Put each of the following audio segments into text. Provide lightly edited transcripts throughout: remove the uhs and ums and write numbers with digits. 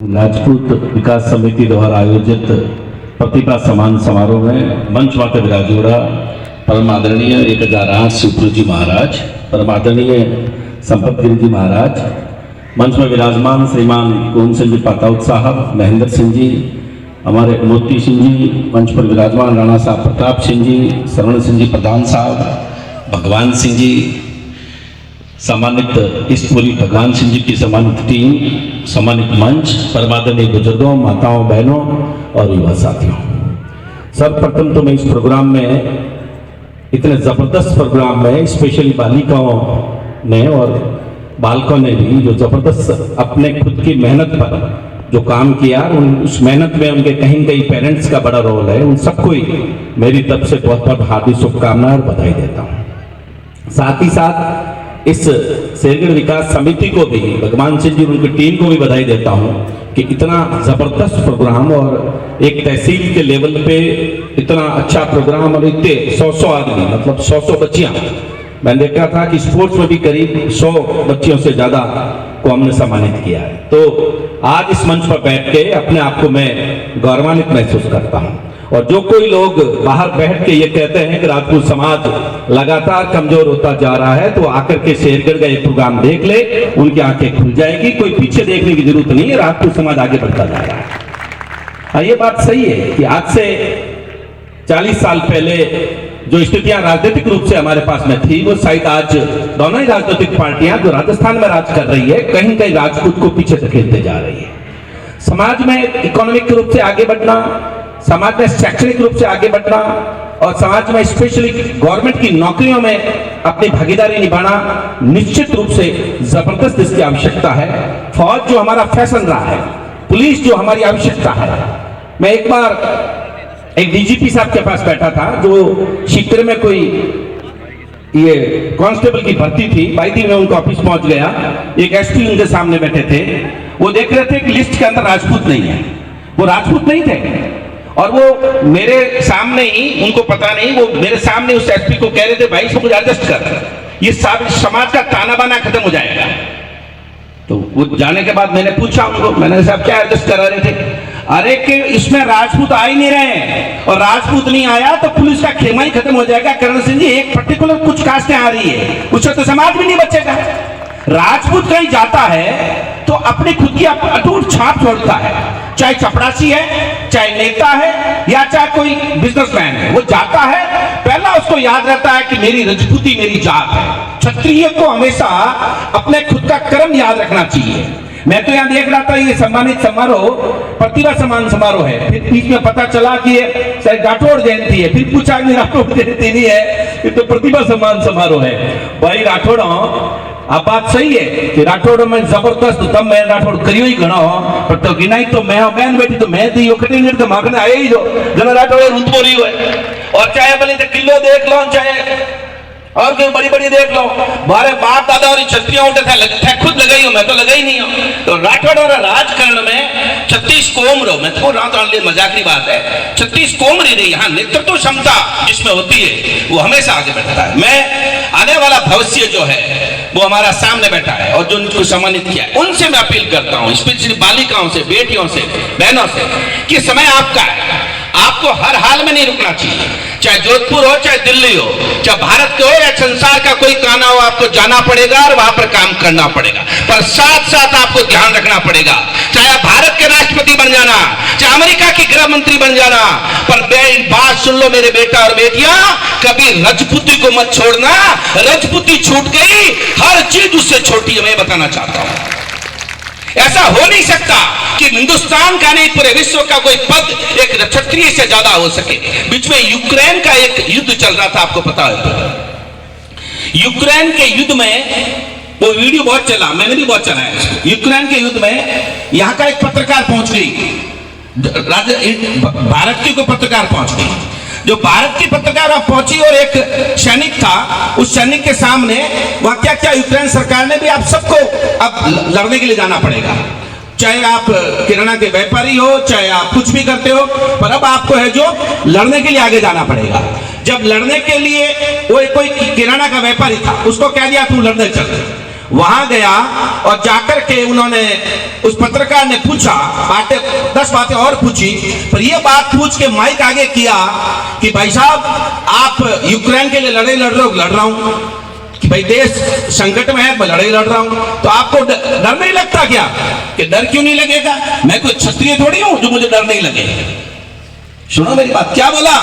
राजपूत विकास समिति द्वारा आयोजित प्रतिभा सम्मान समारोह में मंच माता विराजोड़ा परम आदरणीय 1008 शिवपुर जी महाराज, परम आदरणीय संपत गिरी जी महाराज, मंच में विराजमान श्रीमान गोविंद सिंह जी पाताउत साहब, महेंद्र सिंह जी, हमारे मोती सिंह जी, मंच पर विराजमान राणा साहब प्रताप सिंह जी, श्रवण सिंह जी प्रधान साहब, भगवान सिंह जी, सम्मानित इस पूरी भगवान सिंह जी की सम्मानित टीम, सम्मानित मंच, परमादरणीय बुजुर्गों, माताओं, बहनों और युवा साथियों, सर्वप्रथम तो मैं इस प्रोग्राम में, इतने ज़बरदस्त प्रोग्राम में स्पेशली बालिकाओं ने और बालकों ने भी जो ज़बरदस्त अपने खुद की मेहनत पर जो काम किया, उस मेहनत में उनके कहीं कहीं पेरेंट्स का बड़ा रोल है। उन सबको ही मेरी तरफ से बहुत बहुत हार्दिक शुभकामनाएं और बधाई देता हूँ। साथ ही साथ इस शेरगढ़ विकास समिति को भी, भगवान सिंह जी और उनकी टीम को भी बधाई देता हूँ कि इतना ज़बरदस्त प्रोग्राम और एक तहसील के लेवल पे इतना अच्छा प्रोग्राम और इतने 100 आदमी, मतलब 100 बच्चियाँ, मैंने देखा था कि स्पोर्ट्स में भी करीब 100 बच्चियों से ज़्यादा को हमने सम्मानित किया है। तो आज इस मंच पर बैठ के अपने आप को मैं गौरवान्वित महसूस करता हूँ। और जो कोई लोग बाहर बैठ के ये कहते हैं कि राजपूत समाज लगातार कमजोर होता जा रहा है, तो आकर के शेरगढ़ का ये प्रोग्राम देख ले, उनकी आंखें खुल जाएगी। कोई पीछे देखने की जरूरत नहीं है, राजपूत समाज आगे बढ़ता जा रहा है। ये बात सही है कि आज से 40 साल पहले जो स्थितियां राजनीतिक रूप से हमारे पास में थी, वो शायद आज दोनों ही राजनीतिक पार्टियां जो राजस्थान में राज कर रही है, कहीं कहीं राजपूत को पीछे धकेलते जा रही है। समाज में इकोनॉमिक रूप से आगे बढ़ना, समाज में शैक्षणिक रूप से आगे बढ़ना और समाज में स्पेशली गवर्नमेंट की नौकरियों में अपनी भागीदारी निभाना निश्चित रूप से जबरदस्त इसकी आवश्यकता है। फौज जो हमारा फैशन रहा है, पुलिस जो हमारी आवश्यकता है। मैं एक बार एक डीजीपी साहब के पास बैठा था, जो शिकर में कोई ये कांस्टेबल की भर्ती थी, बाइदी में उनका ऑफिस पहुंच गया। एक एसपी उनके सामने बैठे थे, वो देख रहे थे कि लिस्ट के अंदर राजपूत नहीं है, वो राजपूत नहीं थे। और वो मेरे सामने ही, उनको पता नहीं, वो मेरे सामने उस एसपी को कह रहे थे, भाई इसको कुछ एडजस्ट कर, ये समाज का ताना बाना खत्म हो जाएगा। तो वो जाने के बाद मैंने पूछा उनको, मैंने साहब क्या एडजस्ट करा रहे थे? अरे कि इसमें राजपूत आ ही नहीं रहे, और राजपूत नहीं आया तो पुलिस का खेमा ही खत्म हो जाएगा। करण सिंह जी, एक पर्टिकुलर कुछ कास्टें आ रही है, उससे तो समाज भी नहीं बचेगा। राजपूत कहीं जाता है तो अपनी खुद की अटूट छाप छोड़ता है, चाहे चपरासी है, चाहे नेता है, या चाहे कोई बिजनेसमैन है। वो जाता है, पहला उसको याद रहता है कि मेरी राजपूती मेरी जात है। क्षत्रिय को हमेशा अपने खुद का कर्म याद रखना चाहिए। मैं तो यहाँ देख रहा था, ये सम्मानित समारोह प्रतिभा सम्मान समारोह है, फिर बीच में पता चला कि ये शायद राठौड़ जयंती है, फिर पूछा कि राठौड़ जयंती नहीं है, ये तो प्रतिभा सम्मान समारोह है। भाई राठौड़ों, अब बात सही है कि राठौड़ में जबरदस्त दम मैं राठौड़ करियो ही घणो पर तो गिनाई तो मैं बहन बैठी तो मैं दी ओकटे ने तो माखने आए ही जो जना राठौड़ रुतबो रही है। और चाहे भले तो किलो देख लो, चाहे और कोई बड़ी बड़ी देख लो, हमारे बाप दादा और क्षत्रिय उठे थे, खुद लगाई हूं, मैं तो लगाई नहीं हूं। तो राठौड़ और राजकारण में 36 कोम रो, मैं तो राठौड़ मजाक की बात है, 36 कोम रही यहाँ नेतृत्व क्षमता जिसमें होती है वो हमेशा आगे बढ़ता है। मैं आने वाला भविष्य जो है वो हमारा सामने बैठा है, और जो उनको सम्मानित किया है उनसे मैं अपील करता हूँ, स्पेशली बालिकाओं से, बेटियों से, बहनों से, कि समय आपका है, आपको हर हाल में नहीं रुकना चाहिए। चाहे जोधपुर हो, चाहे दिल्ली हो, चाहे भारत के हो या संसार का कोई काना हो, आपको जाना पड़ेगा और वहां पर काम करना पड़ेगा। पर साथ साथ आपको ध्यान रखना पड़ेगा, चाहे आप भारत के राष्ट्रपति बन जाना, चाहे अमेरिका की गृह मंत्री बन जाना, पर बात सुन लो मेरे बेटा और बेटियां, कभी राजपूती को मत छोड़ना। राजपूती छूट गई, हर चीज उससे छोटी है, मैं बताना चाहता हूं। ऐसा हो नहीं सकता कि हिंदुस्तान का नहीं, पूरे विश्व का कोई पद एक क्षत्रिय से ज्यादा हो सके। बीच में यूक्रेन का एक युद्ध चल रहा था, आपको पता है। यूक्रेन के युद्ध में वो वीडियो बहुत चला, मैंने भी बहुत चलाया। यूक्रेन के युद्ध में यहाँ का एक पत्रकार पहुंच गई, भारत की कोई पत्रकार पहुंच गई, जो भारत की पत्रकार पहुंची, और एक सैनिक था, उस सैनिक के सामने वहां क्या क्या यूक्रेन सरकार ने भी आप सबको अब लड़ने के लिए जाना पड़ेगा, चाहे आप किराना के व्यापारी हो, चाहे आप कुछ भी करते हो, पर अब आपको है जो लड़ने के लिए आगे जाना पड़ेगा। जब लड़ने के लिए वो कोई किराना का व्यापारी था, उसको कह दिया तू लड़ने चल, वहां गया और जाकर के उन्होंने उस पत्रकार ने पूछा, 10 बातें और पूछी, पर यह बात पूछ के माइक आगे किया कि भाई साहब आप यूक्रेन के लिए लड़ रहे हो, लड़ रहा हूं, कि भाई देश संकट में है, मैं लड़ाई लड़ रहा हूं, तो आपको डर नहीं लगता क्या? कि डर क्यों नहीं लगेगा, मैं कोई क्षत्रिय थोड़ी हूं जो मुझे डर नहीं लगे। सुनो मेरी बात, क्या बोला?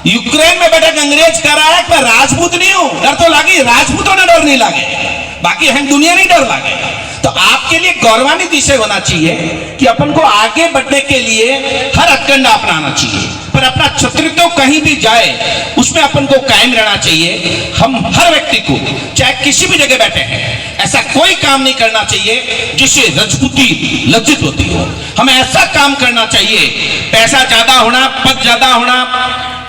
यूक्रेन में बैठा अंग्रेज कह रहा है कि मैं राजपूत नहीं हूं, डर तो लगी, राजपूतों ने डर नहीं लगे, बाकी हम दुनिया नहीं डर लगे। तो आपके लिए गौरवान्वित विषय होना चाहिए कि अपन को आगे बढ़ने के लिए हर हथकंडा अपनाना चाहिए, पर अपना क्षत्रित्व कहीं भी जाए उसमें अपन को कायम रहना चाहिए। हम हर व्यक्ति को चाहे किसी भी जगह बैठे हैं, ऐसा कोई काम नहीं करना चाहिए जिससे राजपूती लज्जित होती हो। हमें ऐसा काम करना चाहिए, पैसा ज्यादा होना, पद ज्यादा होना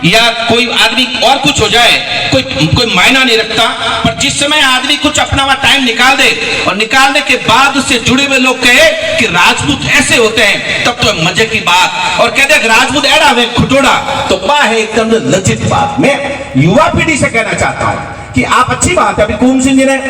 या कोई आदमी और कुछ हो जाए, कोई मायना नहीं रखता, पर जिस समय आदमी कुछ अपना वहां टाइम निकाल दे और निकालने के बाद उससे जुड़े हुए लोग कहे कि राजपूत ऐसे होते हैं, तब तो मजे की बात, और कहते हैं राजपूत एड़ा वे खुटोड़ा, तो बा है एकदम लज्जित बात। मैं युवा पीढ़ी से कहना चाहता हूं कि आप, अच्छी बात है, अभी कुम सिंह जी ने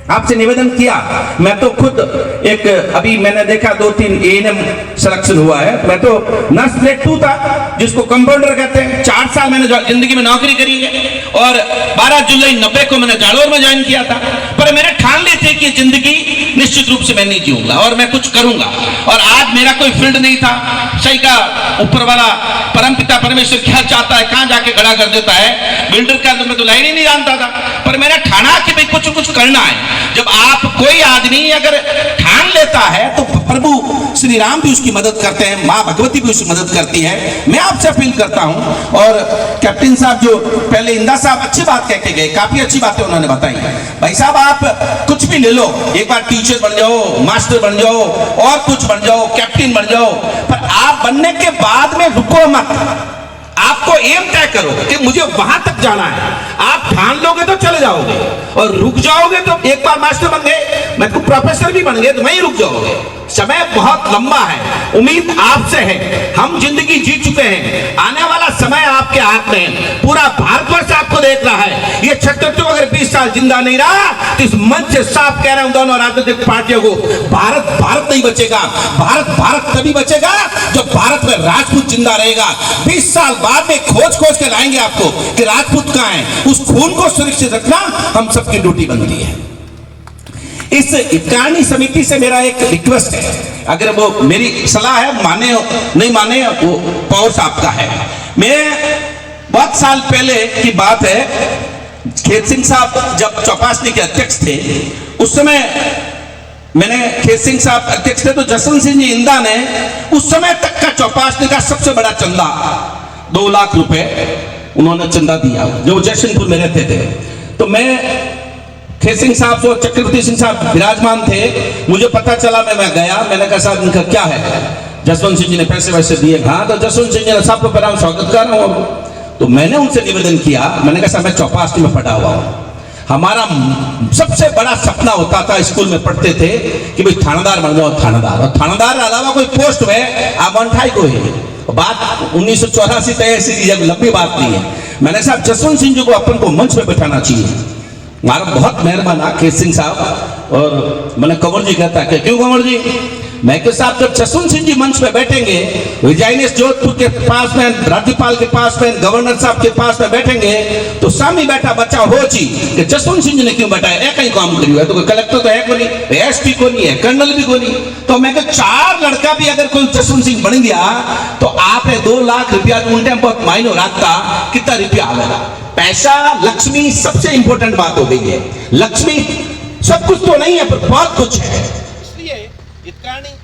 आपसे निवेदन किया, मैं तो खुद एक, अभी मैंने देखा 2-3 एएनएम सिलेक्शन हुआ है, मैं तो नर्स ग्रेड 2 था जिसको कंपाउंडर कहते हैं, 4 साल मैंने जिंदगी में नौकरी करी है और 12 जुलाई 90 को मैंने जालोर में ज्वाइन किया था, पर मैंने ठान ली थी कि जिंदगी निश्चित रूप से मैं नहीं जीऊंगा और मैं कुछ करूंगा, और आज मेरा कोई फील्ड नहीं था, सही का ऊपर वाला परमपिता परमेश्वर क्या चाहता है, कहां जाके खड़ा कर देता है, बिल्डर का तो मैं तो लाइन ही नहीं जानता था, पर मैंने ठाना कि भाई कुछ करना है। जब आप, कोई आदमी अगर ठान लेता है तो प्रभु श्री राम भी उसकी मदद करते हैं, मां भगवती भी उसकी मदद करती है। मैं आपसे अपील करता हूं, और कैप्टन साहब जो पहले इंदा साहब अच्छी बात कह के गए, काफी अच्छी बातें उन्होंने बताई। भाई साहब आप कुछ भी ले लो, एक बार टीचर बन जाओ, मास्टर बन जाओ, और कुछ बन जाओ, कैप्टन बन जाओ, पर आप बनने के बाद में रुको मत, आपको एम तय करो कि मुझे वहां तक जाना है। आप ठान लोगे तो चले जाओगे, और रुक जाओगे तो, एक बार मास्टर बन गए, मैं तो प्रोफेसर भी बन गए तो वहीं रुक जाओगे। समय बहुत लंबा है, उम्मीद आपसे है, हम जिंदगी जी चुके हैं, आने वाला समय आपके हाथ में है, पूरा भारतवर्ष आपको देख रहा है। ये छत्रत्व अगर 20 साल जिंदा नहीं रहा तो इस मंच से साफ कह रहा हूं दोनों राजनीतिक पार्टियों को, भारत नहीं बचेगा। भारत तभी बचेगा जब भारत में राजपूत जिंदा रहेगा। 20 साल बाद में खोज के लाएंगे आपको कि राजपूत कहां है, उस खून को सुरक्षित रखना हम सबकी ड्यूटी बनती है। इस हितकानी समिति से मेरा एक रिक्वेस्ट है, अगर वो मेरी सलाह है, माने नहीं माने वो पावर साहब का है। मैं बहुत साल पहले की बात है, खेत सिंह साहब जब चौपासनी के अध्यक्ष थे, उस समय मैंने, खेत सिंह साहब अध्यक्ष थे तो जसवंत सिंह जी इंदा ने उस समय तक का चौपासनी का सबसे बड़ा चंदा 2 लाख रुपए उन्होंने चंदा दिया, जो जयसिंहपुर में रहते थे। तो मैं, खेत सिंह साहब और चक्रवर्ती सिंह साहब विराजमान थे, मुझे पता चला, मैं गया, मैंने कहा साहब इनका क्या है, जसवंत सिंह जी ने पैसे वैसे दिए, हाँ, तो जसवंत सिंह जी ने साहब को पहला स्वागत कर रहा हूँ। तो मैंने उनसे निवेदन किया, मैंने कहा साहब मैं चौपासनी में पढ़ा हुआ हूँ, हमारा सबसे बड़ा सपना होता था, स्कूल में पढ़ते थे कि भाई थानेदार बन जाओ, थानेदार, और थानेदार अलावा कोई पोस्ट में आप अनठाई को ही। बात 1984 तय से जब लंबी बात नहीं है, मैंने साहब जसवंत सिंह जी को अपन को मंच पे बैठाना चाहिए। हमारा बहुत मेहरबान खेत सिंह साहब, और मैंने कंवर जी कहता है, क्यों कंवर जी, मैं के साहब जब जसवंत सिंह जी मंच पे बैठेंगे, विजयनेश जोधपुर के पास में, राज्यपाल के पास में, गवर्नर साहब के पास में बैठेंगे, तो सामने बैठा बच्चा हो जी कि जसवंत सिंह जी ने क्यों बैठाया, है कहीं काम करियो है, तो कोई कलेक्टर तो है को नहीं, एसपी को नहीं है, कर्नल भी को नहीं, तो मैं 4 लड़का भी अगर कोई जसवंत सिंह बन गया तो आप 2 लाख रुपया तो उनके बहुत मायने रखता, कितना रुपया आवेगा। पैसा, लक्ष्मी सबसे इंपॉर्टेंट बात हो गई है। लक्ष्मी सब कुछ तो नहीं है पर बहुत कुछ है, इसलिए हितकानी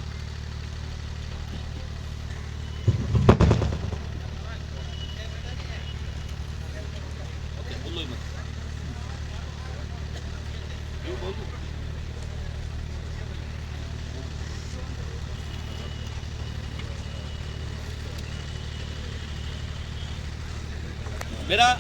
मेरा